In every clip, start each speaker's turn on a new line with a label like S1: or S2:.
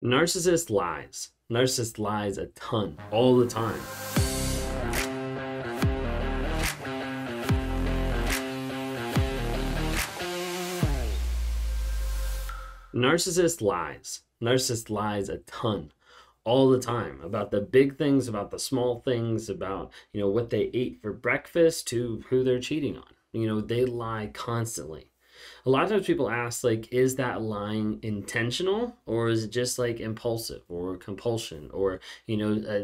S1: Narcissist lies. Narcissist lies a ton, all the time. Narcissist lies. Narcissist lies a ton, all the time, about the big things, about the small things, about, what they ate for breakfast to who they're cheating on. They lie constantly. A lot of times people ask, like, is that lying intentional, or is it just like impulsive or compulsion, or,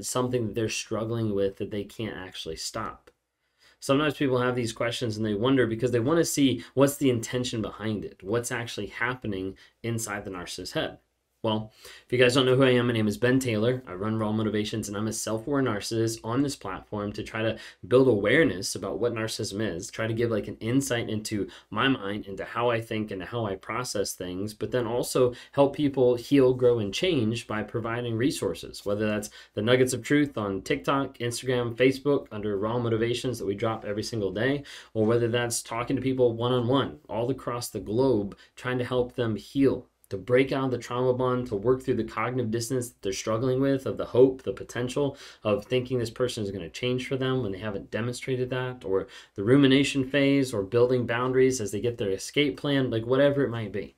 S1: something that they're struggling with that they can't actually stop? Sometimes people have these questions and they wonder because they want to see what's the intention behind it, what's actually happening inside the narcissist's head. Well, if you guys don't know who I am, my name is Ben Taylor. I run Raw Motivations, and I'm a self-aware narcissist on this platform to try to build awareness about what narcissism is, try to give like an insight into my mind, into how I think and how I process things, but then also help people heal, grow, and change by providing resources, whether that's the nuggets of truth on TikTok, Instagram, Facebook under Raw Motivations that we drop every single day, or whether that's talking to people one-on-one all across the globe, trying to help them heal, to break out of the trauma bond, to work through the cognitive dissonance that they're struggling with, of the hope, the potential of thinking this person is going to change for them when they haven't demonstrated that, or the rumination phase, or building boundaries as they get their escape plan, like whatever it might be.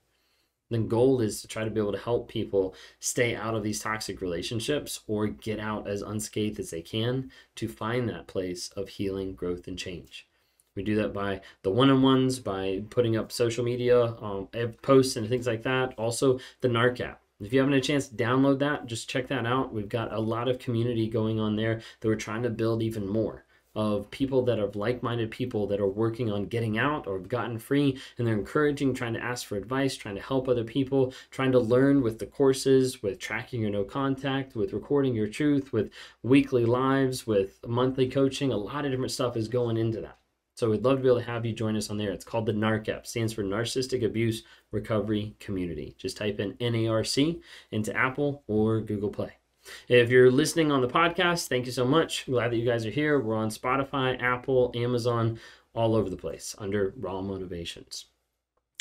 S1: The goal is to try to be able to help people stay out of these toxic relationships or get out as unscathed as they can to find that place of healing, growth, and change. We do that by the one-on-ones, by putting up social media posts and things like that. Also, the NARC app. If you haven't had a chance to download that, just check that out. We've got a lot of community going on there that we're trying to build even more, of people that are like-minded people that are working on getting out or have gotten free, and they're encouraging, trying to ask for advice, trying to help other people, trying to learn with the courses, with tracking your no contact, with recording your truth, with weekly lives, with monthly coaching. A lot of different stuff is going into that. So we'd love to be able to have you join us on there. It's called the NARC app, stands for Narcissistic Abuse Recovery Community. Just type in NARC into Apple or Google Play. If you're listening on the podcast, thank you so much. Glad that you guys are here. We're on Spotify, Apple, Amazon, all over the place under Raw Motivations.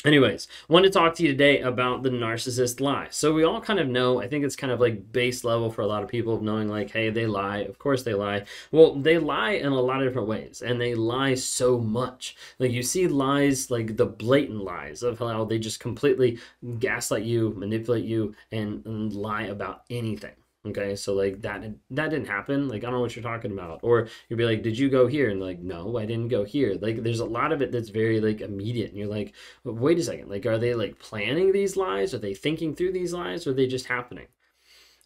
S1: Anyways, want to talk to you today about the narcissist lie. So we all kind of know, I think it's kind of like base level for a lot of people of knowing like, hey, they lie. Of course they lie. Well, they lie in a lot of different ways, and they lie so much. Like you see lies, like the blatant lies of how they just completely gaslight you, manipulate you, and lie about anything. Okay, so like that didn't happen. Like, I don't know what you're talking about. Or you'll be like, did you go here? And like, no, I didn't go here. Like, there's a lot of it that's very like immediate. And you're like, wait a second. Like, are they like planning these lies? Are they thinking through these lies? Or are they just happening?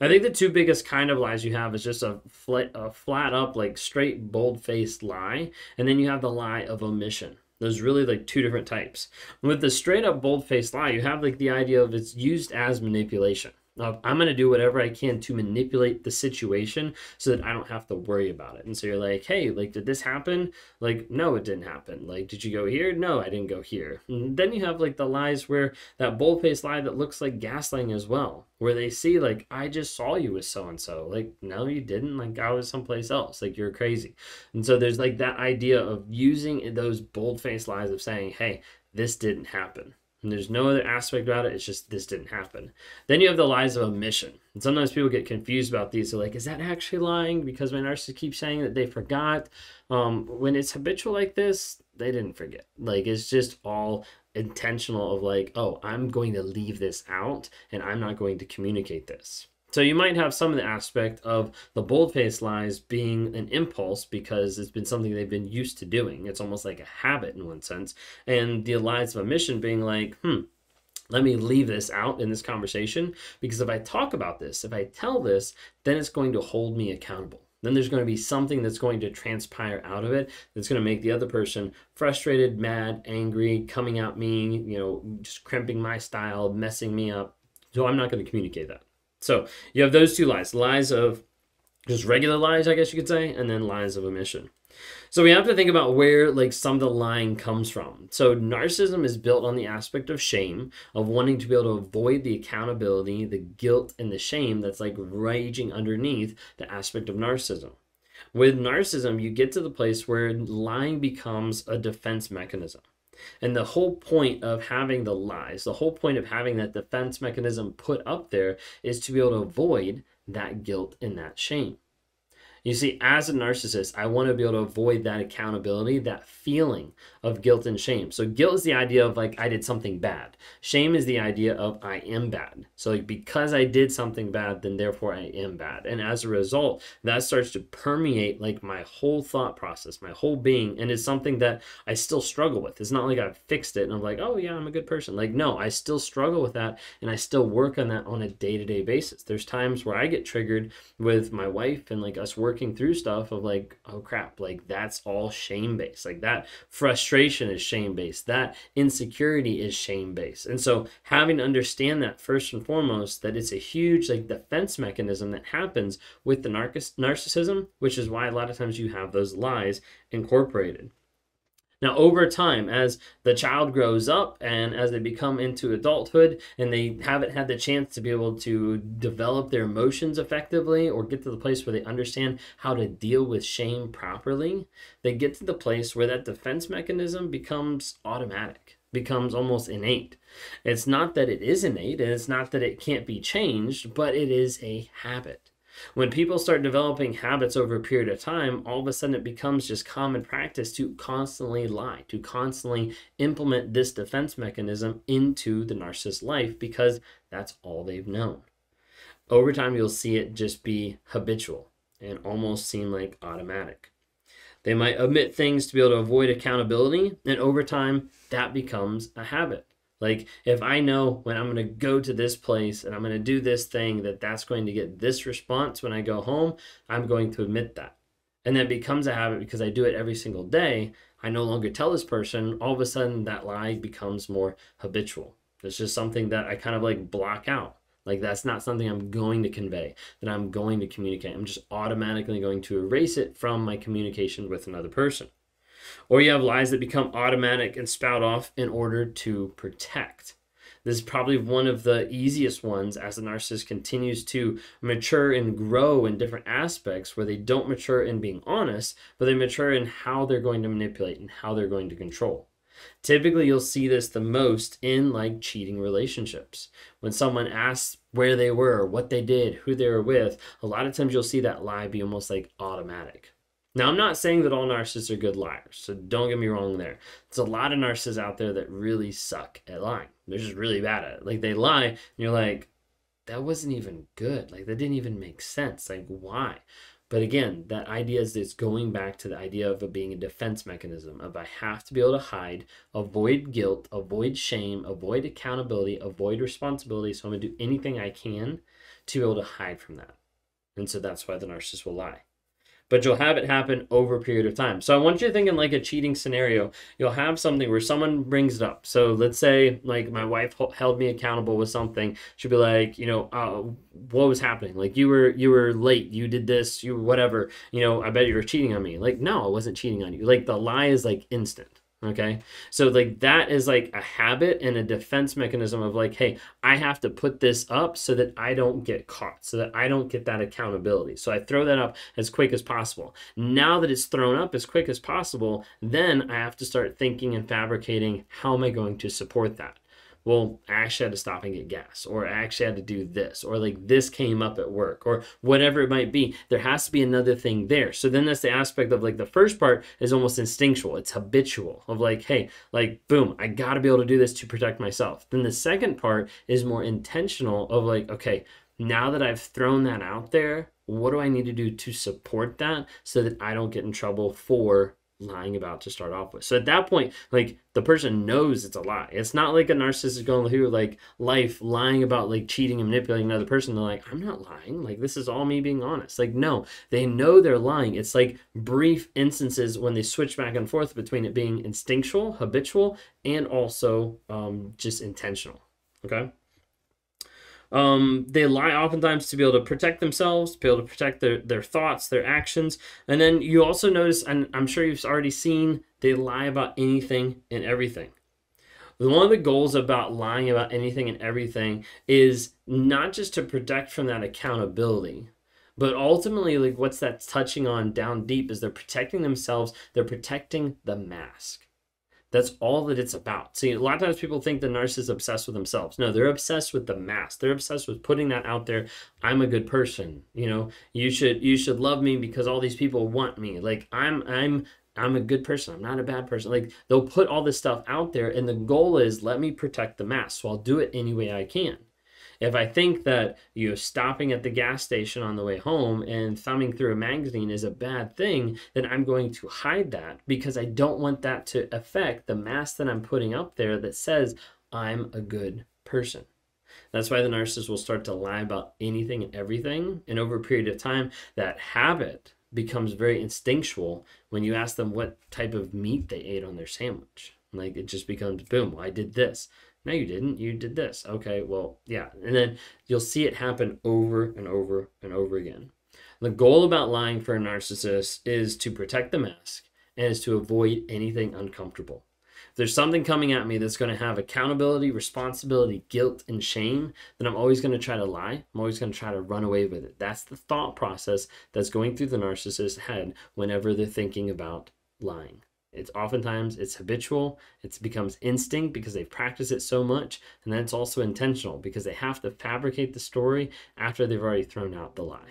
S1: I think the two biggest kind of lies you have is just a flat up, like straight, bold-faced lie. And then you have the lie of omission. There's really like two different types. With the straight up, bold-faced lie, you have like the idea of it's used as manipulation. I'm going to do whatever I can to manipulate the situation so that I don't have to worry about it. And so you're like, hey, like, did this happen? Like, no, it didn't happen. Like, did you go here? No, I didn't go here. And then you have like the lies where that bold-faced lie that looks like gaslighting as well, where they see like, I just saw you with so-and-so. Like, no, you didn't. Like, I was someplace else. Like, you're crazy. And so there's like that idea of using those bold-faced lies of saying, hey, this didn't happen. And there's no other aspect about it. It's just this didn't happen. Then you have the lies of omission. And sometimes people get confused about these. They're like, is that actually lying? Because my narcissist keeps saying that they forgot. When it's habitual like this, they didn't forget. Like, it's just all intentional of like, oh, I'm going to leave this out and I'm not going to communicate this. So you might have some of the aspect of the bold-faced lies being an impulse because it's been something they've been used to doing. It's almost like a habit in one sense. And the lies of omission being like, let me leave this out in this conversation because if I talk about this, if I tell this, then it's going to hold me accountable. Then there's going to be something that's going to transpire out of it that's going to make the other person frustrated, mad, angry, coming at me, just crimping my style, messing me up. So I'm not going to communicate that. So you have those two lies, lies of just regular lies, I guess you could say, and then lies of omission. So we have to think about where like some of the lying comes from. So narcissism is built on the aspect of shame, of wanting to be able to avoid the accountability, the guilt, and the shame that's like raging underneath the aspect of narcissism. With narcissism, you get to the place where lying becomes a defense mechanism. And the whole point of having the lies, the whole point of having that defense mechanism put up there is to be able to avoid that guilt and that shame. You see, as a narcissist, I want to be able to avoid that accountability, that feeling of guilt and shame. So guilt is the idea of like, I did something bad. Shame is the idea of I am bad. So like, because I did something bad, then therefore I am bad. And as a result, that starts to permeate like my whole thought process, my whole being. And it's something that I still struggle with. It's not like I've fixed it and I'm like, oh yeah, I'm a good person. Like, no, I still struggle with that. And I still work on that on a day-to-day basis. There's times where I get triggered with my wife and like us working through stuff of like, oh crap, like that's all shame-based. Like that frustration is shame-based. That insecurity is shame-based. And so having to understand that first and foremost, that it's a huge like defense mechanism that happens with the narcissism, which is why a lot of times you have those lies incorporated. Now, over time, as the child grows up and as they become into adulthood and they haven't had the chance to be able to develop their emotions effectively or get to the place where they understand how to deal with shame properly, they get to the place where that defense mechanism becomes automatic, becomes almost innate. It's not that it is innate and it's not that it can't be changed, but it is a habit. When people start developing habits over a period of time, all of a sudden it becomes just common practice to constantly lie, to constantly implement this defense mechanism into the narcissist's life because that's all they've known. Over time, you'll see it just be habitual and almost seem like automatic. They might omit things to be able to avoid accountability, and over time, that becomes a habit. Like if I know when I'm going to go to this place and I'm going to do this thing, that's going to get this response when I go home, I'm going to admit that. And that becomes a habit because I do it every single day. I no longer tell this person. All of a sudden that lie becomes more habitual. It's just something that I kind of like block out. Like that's not something I'm going to convey, that I'm going to communicate. I'm just automatically going to erase it from my communication with another person. Or you have lies that become automatic and spout off in order to protect. This is probably one of the easiest ones as the narcissist continues to mature and grow in different aspects where they don't mature in being honest, but they mature in how they're going to manipulate and how they're going to control. Typically, you'll see this the most in like cheating relationships. When someone asks where they were, what they did, who they were with, a lot of times you'll see that lie be almost like automatic. Now, I'm not saying that all narcissists are good liars, so don't get me wrong there. There's a lot of narcissists out there that really suck at lying. They're just really bad at it. Like, they lie, and you're like, that wasn't even good. Like, that didn't even make sense. Like, why? But again, that idea is it's going back to the idea of it being a defense mechanism of I have to be able to hide, avoid guilt, avoid shame, avoid accountability, avoid responsibility. So I'm going to do anything I can to be able to hide from that. And so that's why the narcissist will lie. But you'll have it happen over a period of time. So I want you to think in like a cheating scenario. You'll have something where someone brings it up. So let's say like my wife held me accountable with something. She'd be like, what was happening? Like you were late. You did this. You whatever. I bet you were cheating on me. Like no, I wasn't cheating on you. Like the lie is like instant. Okay. So like that is like a habit and a defense mechanism of like, hey, I have to put this up so that I don't get caught, so that I don't get that accountability. So I throw that up as quick as possible. Now that it's thrown up as quick as possible, then I have to start thinking and fabricating, how am I going to support that? Well, I actually had to stop and get gas, or I actually had to do this, or like this came up at work, or whatever it might be. There has to be another thing there. So then that's the aspect of like the first part is almost instinctual. It's habitual of like, hey, like, boom, I got to be able to do this to protect myself. Then the second part is more intentional of like, okay, now that I've thrown that out there, what do I need to do to support that so that I don't get in trouble for lying about to start off with? So at that point, like the person knows it's a lie. It's not like a narcissist is going through like life lying about like cheating and manipulating another person. They're like, I'm not lying. Like this is all me being honest. Like no, they know they're lying. It's like brief instances when they switch back and forth between it being instinctual, habitual, and also just intentional. Okay. They lie oftentimes to be able to protect themselves, to be able to protect their thoughts, their actions. And then you also notice, and I'm sure you've already seen, they lie about anything and everything. One of the goals about lying about anything and everything is not just to protect from that accountability, but ultimately, like what's that touching on down deep is they're protecting themselves, they're protecting the mask. That's all that it's about. See, a lot of times people think the narcissist is obsessed with themselves. No, they're obsessed with the mask. They're obsessed with putting that out there. I'm a good person. You should love me because all these people want me. Like I'm a good person. I'm not a bad person. Like they'll put all this stuff out there, and the goal is let me protect the mask. So I'll do it any way I can. If I think that stopping at the gas station on the way home and thumbing through a magazine is a bad thing, then I'm going to hide that because I don't want that to affect the mask that I'm putting up there that says I'm a good person. That's why the narcissist will start to lie about anything and everything. And over a period of time, that habit becomes very instinctual when you ask them what type of meat they ate on their sandwich. Like it just becomes, boom, well, I did this. No, you didn't. You did this. Okay, well, yeah. And then you'll see it happen over and over and over again. The goal about lying for a narcissist is to protect the mask and is to avoid anything uncomfortable. If there's something coming at me that's going to have accountability, responsibility, guilt, and shame, then I'm always going to try to lie. I'm always going to try to run away with it. That's the thought process that's going through the narcissist's head whenever they're thinking about lying. It's habitual. It becomes instinct because they've practiced it so much. And then it's also intentional because they have to fabricate the story after they've already thrown out the lie.